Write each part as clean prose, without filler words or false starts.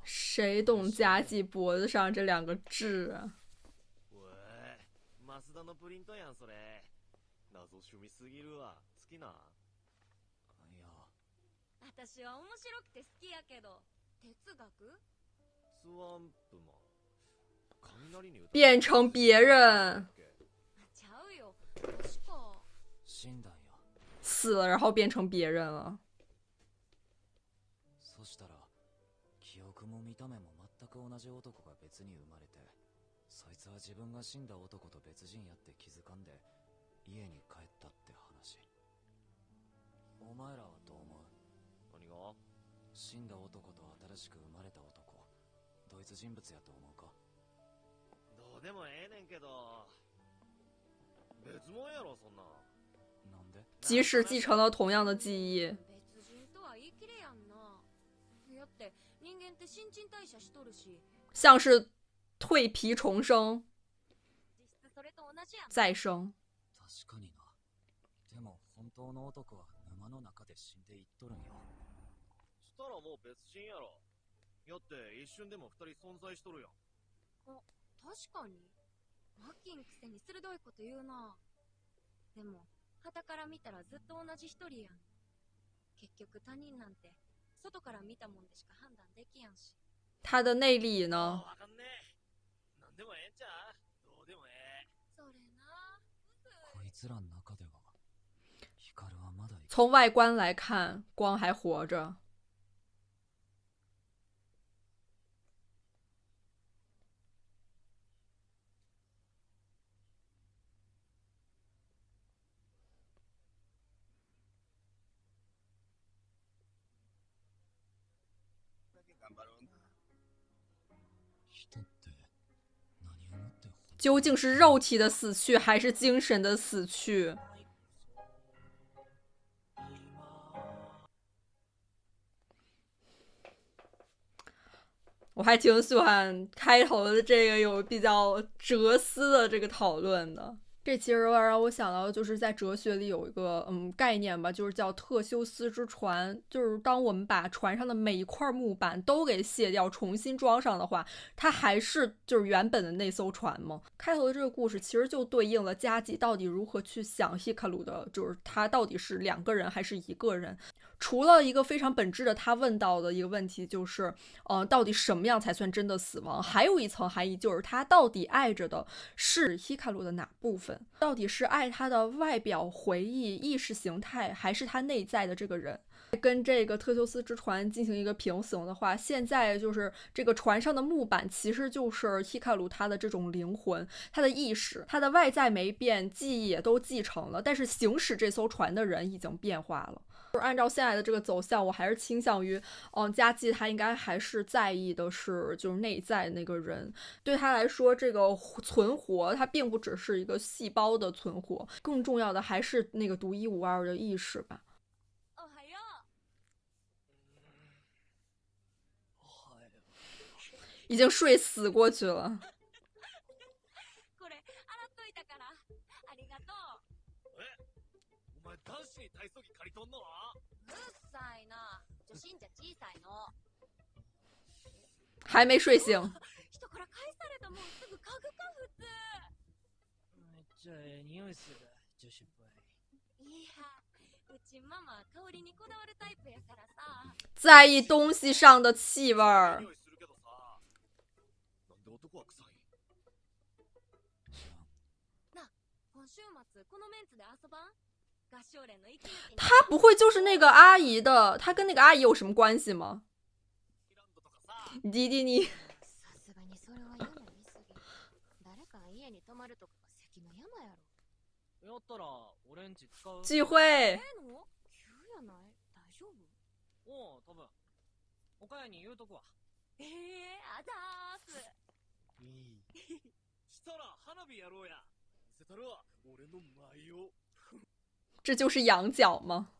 谁懂家计脖子上这两个痣啊？おい、マスダのプリントやんそれ。謎趣味すぎるわ。好きな。いや。私は面白くて好きやけど、哲学？スワンプマン。雷に变成别人。ちゃうよ。確か。死んだんや。死了，然后变成别人了。そしたら、記憶も見た目も全く同じ男が別に生まれて、そいつは自分が死んだ男と別人やって気づかんで、家に帰ったって話。お前らはどう思う？何が？死んだ男と新しく生まれた男、同一人物やと思うか？どうでもええねんけど、別物やろそんな。なんで？即使继承了同样的记忆。別人とは言い切れやんな。やって人間って新陳代謝しとるし。像是蜕皮重生、再生。確かにな。でも本当の男は沼の中で死んでいっとるんよ。したらもう別人やろ。やって一瞬でも二人存在しとるやん。あ、確かに。マッキンくせに鋭いこと言うな。でも傍から見たらずっと同じ一人やん。結局他人なんて外から見たもんでしか判断できやんし。他的内里呢？わかんねえ。なんでもええんちゃう？どうでもええ。それな。こいつらの中では、ヒカルはまだ。从外观来看，光还活着。究竟是肉体的死去，还是精神的死去？我还挺喜欢开头的这个有比较哲思的这个讨论的。这其实有点让我想到，就是在哲学里有一个概念吧，就是叫特修斯之船。就是当我们把船上的每一块木板都给卸掉，重新装上的话，它还是就是原本的那艘船吗？开头的这个故事其实就对应了家计到底如何去想希卡鲁的，就是他到底是两个人还是一个人。除了一个非常本质的他问到的一个问题，就是到底什么样才算真的死亡？还有一层含义就是他到底爱着的是希卡鲁的哪部分？到底是爱他的外表、回忆、意识形态，还是他内在的这个人？跟这个特修斯之船进行一个平行的话，现在就是这个船上的木板其实就是希卡鲁他的这种灵魂，他的意识，他的外在没变，记忆也都继承了，但是行驶这艘船的人已经变化了。就是按照现在的这个走向，我还是倾向于家计他应该还是在意的是就是内在那个人。对他来说，这个存活它并不只是一个细胞的存活，更重要的还是那个独一无二的意识吧。已经睡死过去了。还没睡醒。在意东西上的气味儿。他不会就是那个阿姨的？他跟那个阿姨有什么关系吗？迪迪尼。聚会。这就是羊角吗？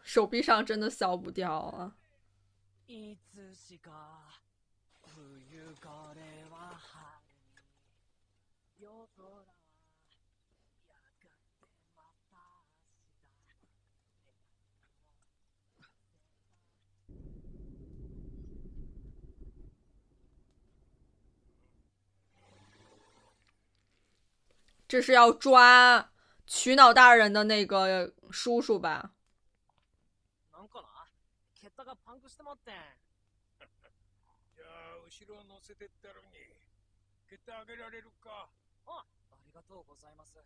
手臂上真的消不掉啊。いつしか冬これは春に夜空はやがてまた这是要抓取脑大人的那个叔叔吧？なんかな、桁がパンクしてまってん。じゃあ後ろ乗せてったのに桁上げられるか。ありがとうございます。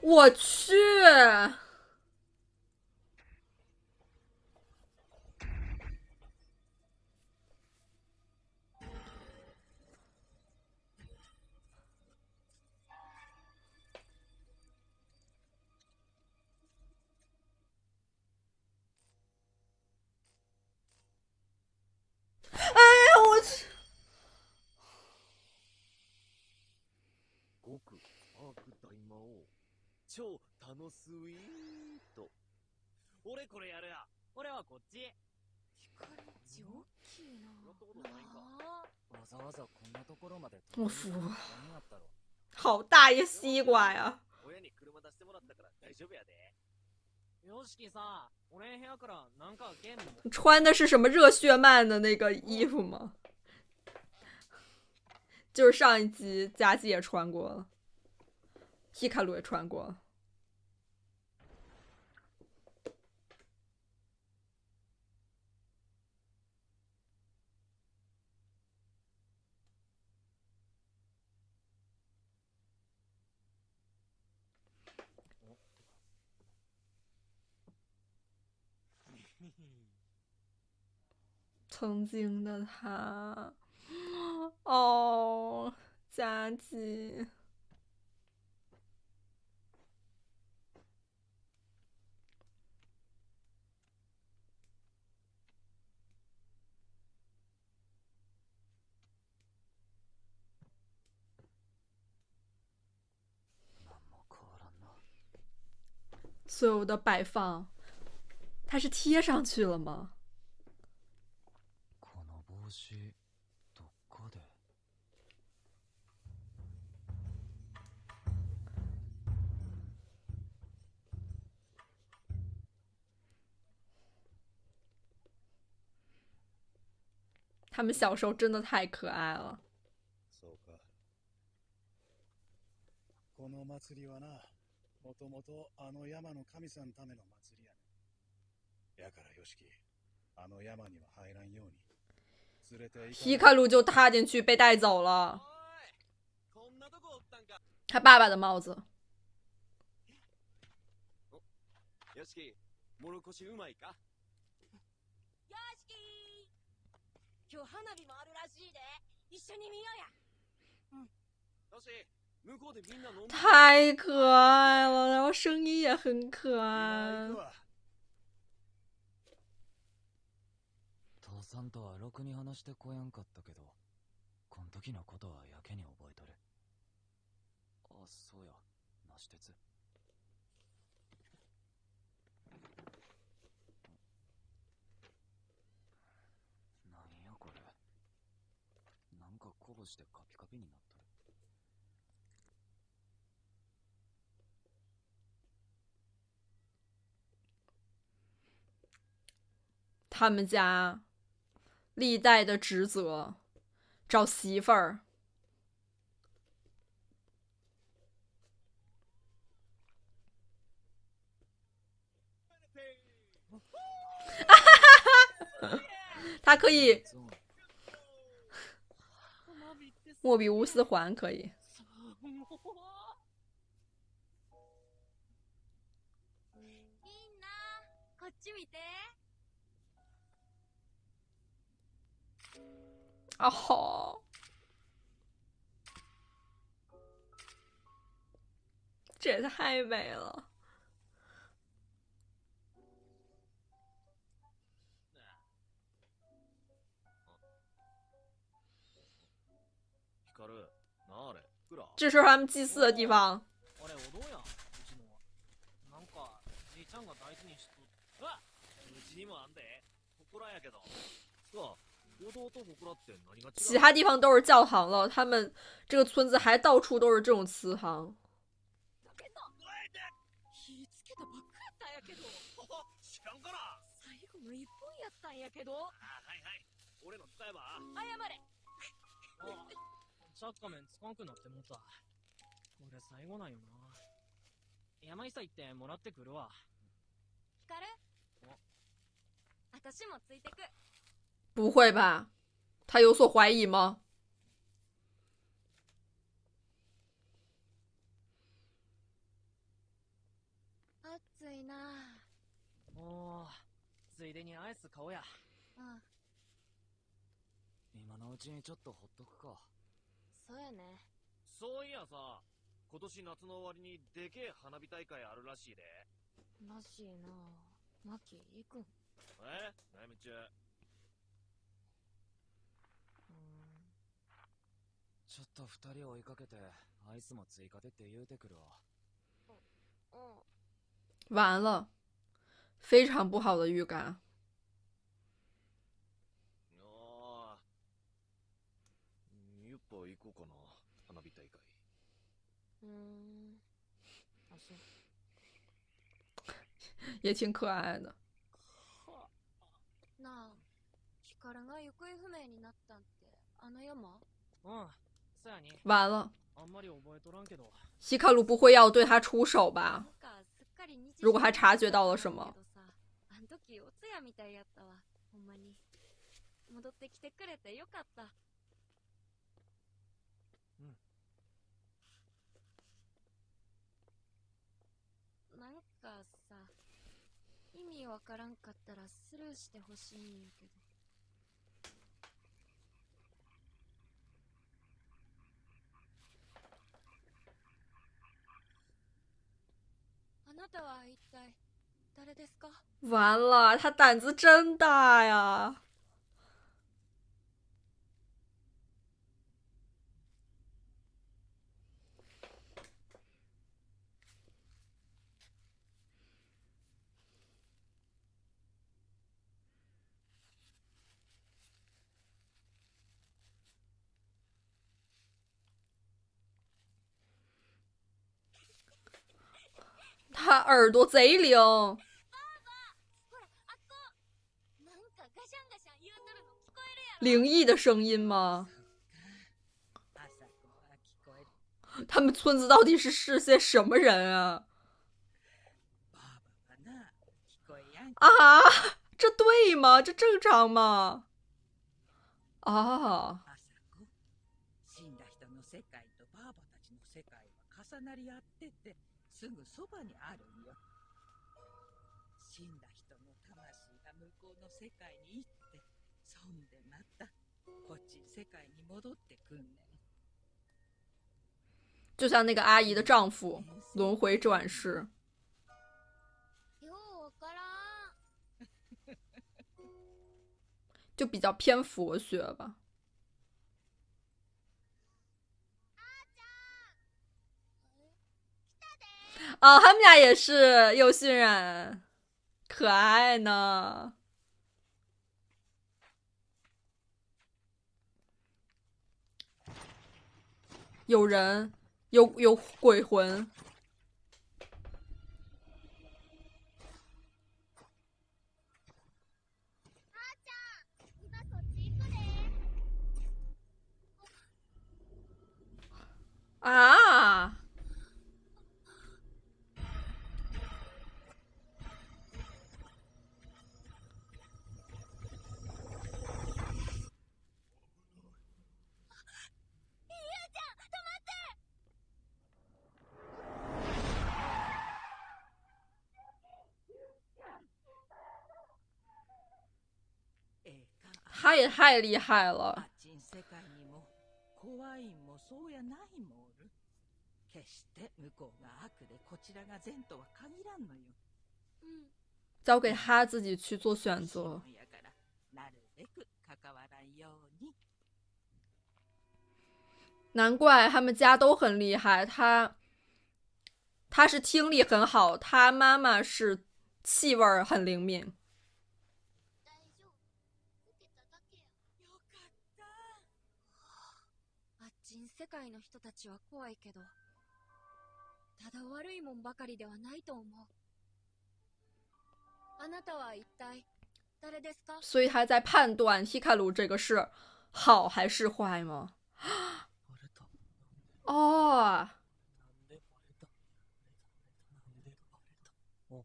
我去！哎呀，我去！極アーク大魔王超楽スイート。俺これやるや。俺はこっち。光っち大きいな。やったことないんか。わざわざこんなところまで我服何やったろ。好大一西瓜呀！親に車出してもらったから大丈夫やで。よしきさ、俺部屋からなんかゲームも。穿的是什么热血漫的那个衣服吗？就是上一集佳琪也穿过了，希卡鲁也穿过了。曾经的他，哦，佳琪。所有的摆放，它是贴上去了吗？この帽子どこで。他们小时候真的太可爱了。そうか。この祭りはな、もともとあの山の神さんための祭りやね。やからよしき、あの山には入らんように。連れて行か希卡鲁就踏进去被带走了。こんなとこおったんか。他爸爸的帽子。よしき、もろこしうまいか。よしきー、今日花火もあるらしいで。一緒に見ようや。よし、向こうでみんな飲んで。太可爱了，然后声音也很可愛今行くわ。父さんとはろくに話してこやんかったけど、こん時のことはやけに覚えとる。あ、そうや、なし鉄。なんやこれ。なんかこぼしてカピカピになっとる。他们家历代的职责，找媳妇儿。他可以莫比乌斯环可以。ち見て。哦，这也太美了。ヒカル、なあれ、クラ。这是他们祭祀的地方。あれ、おどうやん、うちの。なんか、じいちゃんが大事にしとっあ、うちにもあんで。祠やけど。さあ、お堂と祠って何が違う？其他地方都是教堂了，他们这个村子还到处都是这种祠堂。火つけたばっかやったんやけど。知らんかな。最後の一本やったんやけど。あ、はいはい。俺の使えば。謝れ。あ、チャッカメンつかんくなってもうた。これ最後なんよな。山isa行ってもらってくるわ。ヒカル。私もついてく。不会吧？他有所怀疑吗？暑いな。おー、ついでにアイス買おうや。うん、今のうちにちょっとほっとくか。そうやね。そういやさ、今年夏の終わりにでけえ花火大会あるらしいで。らしいな。マキ行くん。悩み中。ちょっと二人を追いかけてアイスも追加でって言うてくるわ。完了，非常不好的预感。ああ、やっぱ行こうかな、花火大会。あ、そう。也挺可爱的。なあ、ヒカルが行方不明になったんってあの山？うん、そやに。完了，あんまり覚えとらんけど。希卡鲁不会要对他出手吧？如果他察觉到了什么。あん時お通夜みたいやったわ。ほんまに。戻ってきてくれてよかった。なんかさ、意味わからんかったらスルーしてほしいんやけど。あなたは一体誰ですか？完了，他胆子真大呀！他耳朵贼灵。灵异的声音吗？他们村子到底是些什么人啊？啊，这对吗？这正常吗？啊。死んだ人の世界とバーバたちの世界は重なり合っててすぐそばにあるんよ。死んだ人の魂が向こうの世界に行ってそんでまたこっち世界に戻ってくんねん。就像那个阿姨的丈夫轮回转世。ようわからん。就比较偏佛学吧。啊，他们俩也是又熏染，可爱呢。有人，有鬼魂。啊！他也太厉害あ了。っちん世界にも怖いんもそうやないもおる。決して向こうが悪でこちらが善とは限らんのよ。うん。交给他自己去做选择。やからなるべく関わらんように。难怪他们家都很厉害，他是听力很好，他妈妈是气味很灵敏。大丈夫。こけただけや。よかった。あっちん世界の人たちは怖いけど、ただ悪いもんばかりではないと思う。あなたは一体誰ですか？所以他在判断希卡鲁这个是好还是坏吗？バレた。哦，なんでバレた。なんでバレた。お。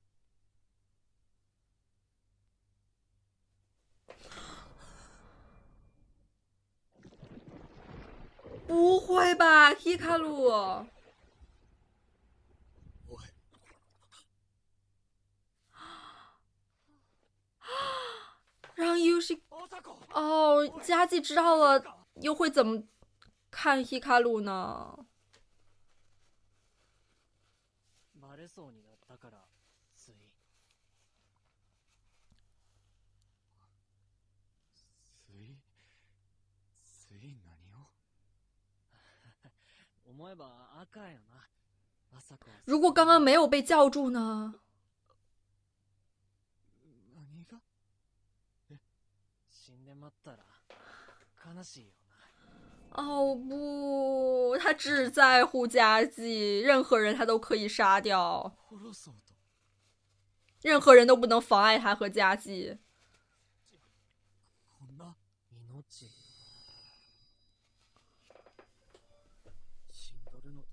不会吧，希卡鲁？おい、让游戏朝子。哦，佳纪知道了，又会怎么看希卡鲁呢？バレそうになったからつい。つい何を？思えば赤やな。朝子は。如果刚刚没有被叫住呢？何が？死んでまったら悲しいよな。哦不，他只在乎佳纪，任何人他都可以杀掉，殺そうと。任何人都不能妨碍他和佳纪。こんな。命。死んどるのと。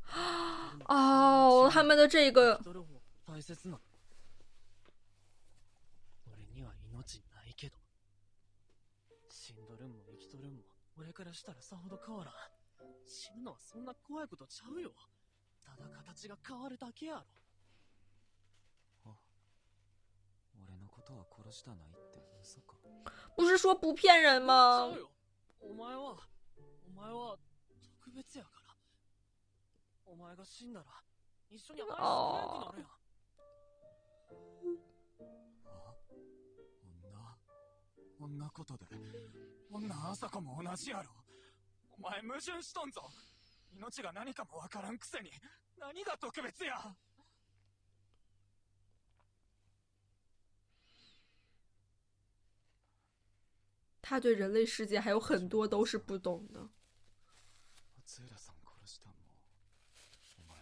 哦，他们的这个生きとる方大切な。俺には命ないけど。死んどるんも生きとるんも俺からしたらさほど変わらん。死ぬのはそんな怖いことちゃうよ。ただ形が変わるだけやろ。俺のことは殺したないって嘘か？不是说不骗人吗ちゃう？よ。お前は特別やから。お前が死んだら一緒に愛してくれんくなるやん。こんなことで女朝子も同じやろ。お前矛盾しとんぞ。命が何かもわからんくせに何が特別や。他对人类世界还有很多都是不懂的。松浦さん殺したんもお前？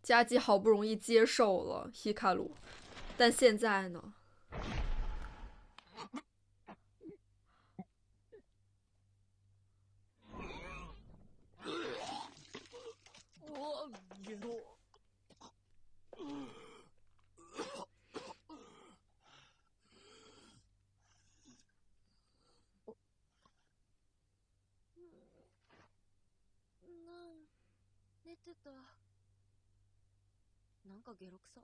佳纪好不容易接受了希卡鲁，但现在呢？うわ、ゲロ。寝てた。なんかゲロ臭。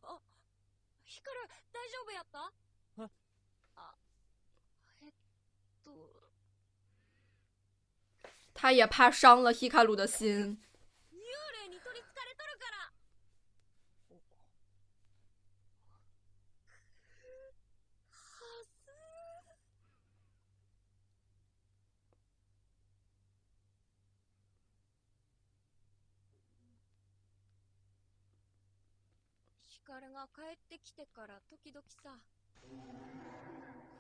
あ、ヒカル、大丈夫やった？え？あ、他也怕伤了希卡鲁的心。幽霊に取りつかれとるから。はずー。ヒカルが帰ってきてから時々さ、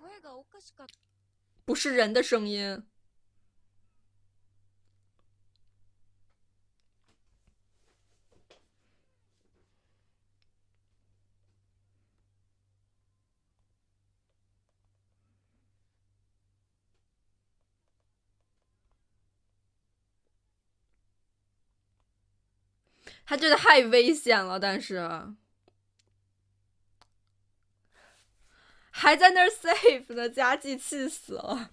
声がおかしかった。不是人的声音。他觉得太危险了，但是还在那儿 save 呢，佳纪气死了。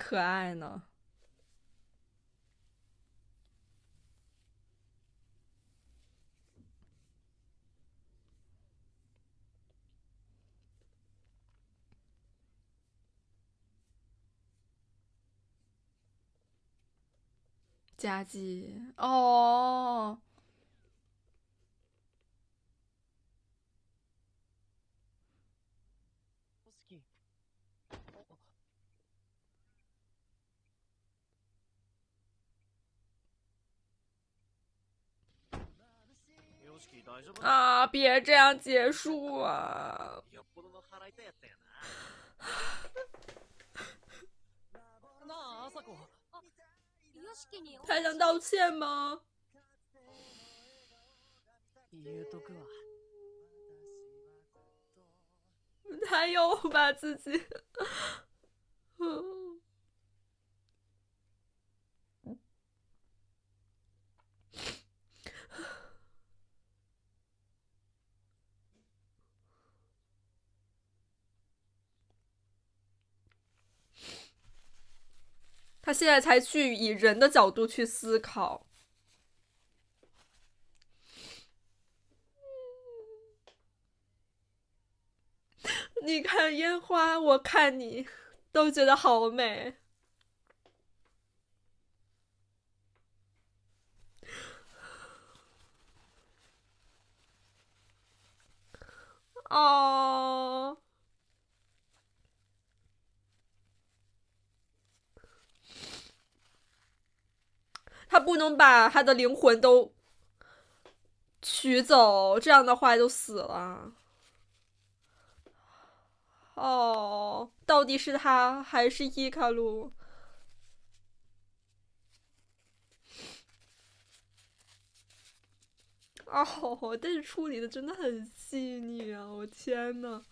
可爱呢。佳纪哦，啊，别这样结束啊！よっぽどの腹痛やったよな。なあ、朝子。よしきに他想道歉吗？言うとくわ。他又把自己，他现在才去以人的角度去思考。你看烟花，我看你，都觉得好美。哦，他不能把他的灵魂都取走，这样的话就死了。哦，到底是他还是伊卡鲁？哦，但是处理的真的很细腻啊！我天呐。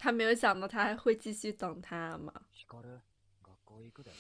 他没有想到他还会继续等他嘛。光、学校行くで。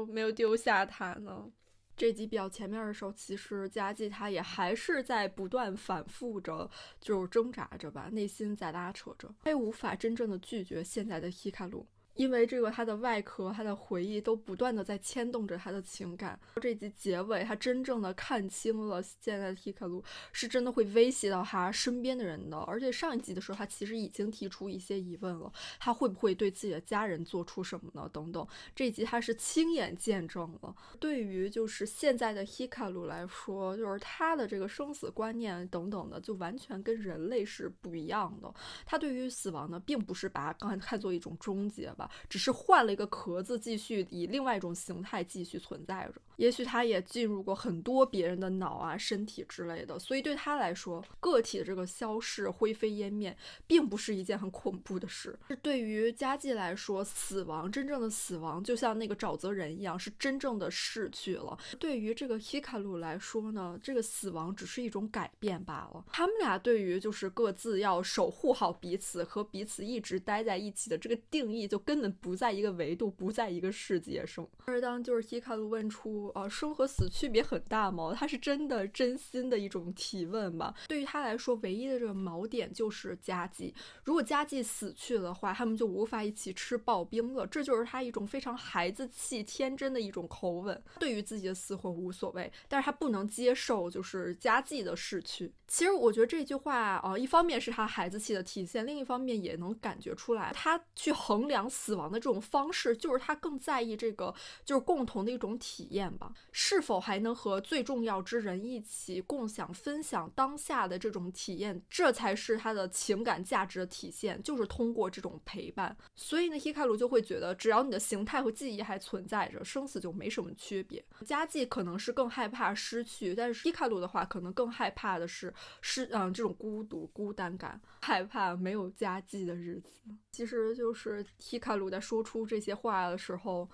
没有丢下他呢。这集比较前面的时候，其实佳纪他也还是在不断反复着，就是挣扎着吧，内心在拉扯着，他也无法真正的拒绝现在的希卡鲁。因为这个他的外壳，他的回忆都不断的在牵动着他的情感。这集结尾他真正的看清了现在的希卡鲁是真的会威胁到他身边的人的。而且上一集的时候他其实已经提出一些疑问了，他会不会对自己的家人做出什么呢等等。这一集他是亲眼见证了。对于就是现在的希卡鲁来说，就是他的这个生死观念等等的就完全跟人类是不一样的。他对于死亡呢并不是把它刚才看作一种终结吧，只是换了一个壳子，继续以另外一种形态继续存在着。也许他也进入过很多别人的脑啊、身体之类的，所以对他来说，个体的这个消逝、灰飞烟灭，并不是一件很恐怖的事。是对于佳纪来说，死亡，真正的死亡，就像那个沼泽人一样，是真正的逝去了。对于这个希卡鲁来说呢，这个死亡只是一种改变罢了。他们俩对于就是各自要守护好彼此，和彼此一直待在一起的这个定义，就根本不在一个维度，不在一个世界上。而当就是希卡鲁问出生和死区别很大吗？他是真的真心的一种提问吧。对于他来说，唯一的这个锚点就是佳纪。如果佳纪死去的话，他们就无法一起吃刨冰了。这就是他一种非常孩子气、天真的一种口吻。对于自己的死活无所谓，但是他不能接受就是佳纪的逝去。其实我觉得这句话一方面是他孩子气的体现，另一方面也能感觉出来，他去衡量死亡的这种方式，就是他更在意这个就是共同的一种体验吧，是否还能和最重要之人一起共享分享当下的这种体验，这才是他的情感价值的体现，就是通过这种陪伴。所以呢，希卡鲁就会觉得，只要你的形态和记忆还存在着，生死就没什么区别。佳纪可能是更害怕失去，但是希卡鲁的话，可能更害怕的是这种孤独、孤单感，害怕没有佳纪的日子。其实就是希卡鲁在说出这些话的时候，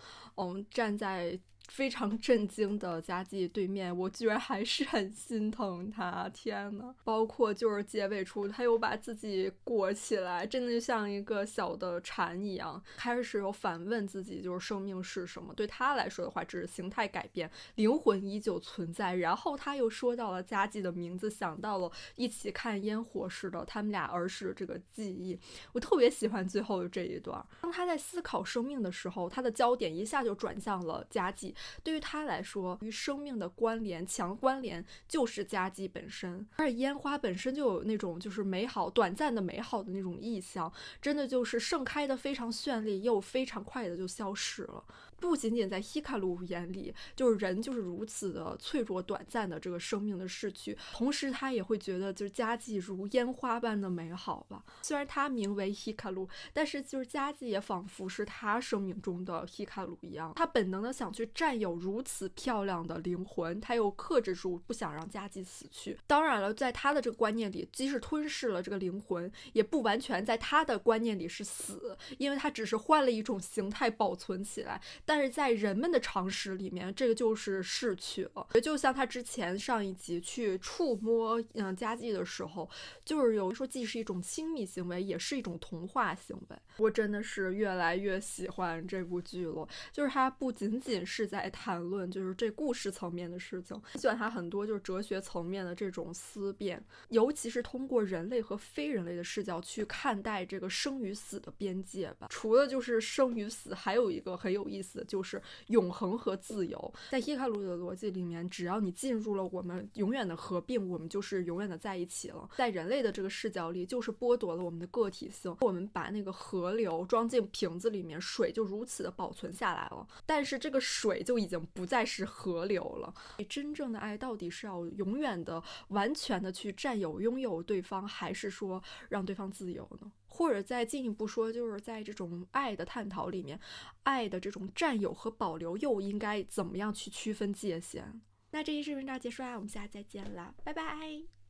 站在非常震惊的佳纪对面，我居然还是很心疼他，天呐，包括就是结尾处他又把自己裹起来，真的就像一个小的蝉一样，开始有反问自己，就是生命是什么。对他来说的话，只是形态改变，灵魂依旧存在。然后他又说到了佳纪的名字，想到了一起看烟火时的他们俩儿时的这个记忆。我特别喜欢最后的这一段，当他在思考生命的时候，他的焦点一下就转向了佳纪。对于他来说，与生命的关联，强关联就是佳纪本身。而且烟花本身就有那种就是美好、短暂的美好的那种意象，真的就是盛开的非常绚丽，又非常快的就消失了。不仅仅在希卡鲁眼里，就是人就是如此的脆弱、短暂的这个生命的逝去，同时他也会觉得就是佳纪如烟花般的美好吧。虽然他名为希卡鲁，但是就是佳纪也仿佛是他生命中的希卡鲁一样，他本能的想去占有如此漂亮的灵魂，他又克制住不想让佳纪死去。当然了，在他的这个观念里，即使吞噬了这个灵魂，也不完全在他的观念里是死，因为他只是换了一种形态保存起来。但是在人们的常识里面，这个就是逝去了。就像他之前上一集去触摸佳纪的时候，就是有说既是一种亲密行为，也是一种同化行为。我真的是越来越喜欢这部剧了，就是它不仅仅是在谈论就是这故事层面的事情，喜欢它很多就是哲学层面的这种思辨，尤其是通过人类和非人类的视角去看待这个生与死的边界吧。除了就是生与死，还有一个很有意思的就是永恒和自由。在伊卡鲁的逻辑里面，只要你进入了我们永远的合并，我们就是永远的在一起了。在人类的这个视角里，就是剥夺了我们的个体性。我们把那个河流装进瓶子里面，水就如此的保存下来了，但是这个水就已经不再是河流了。真正的爱到底是要永远的完全的去占有拥有对方，还是说让对方自由呢？或者再进一步说，就是在这种爱的探讨里面，爱的这种占有和保留又应该怎么样去区分界限？那这期视频到结束啦，我们下期再见啦，拜拜。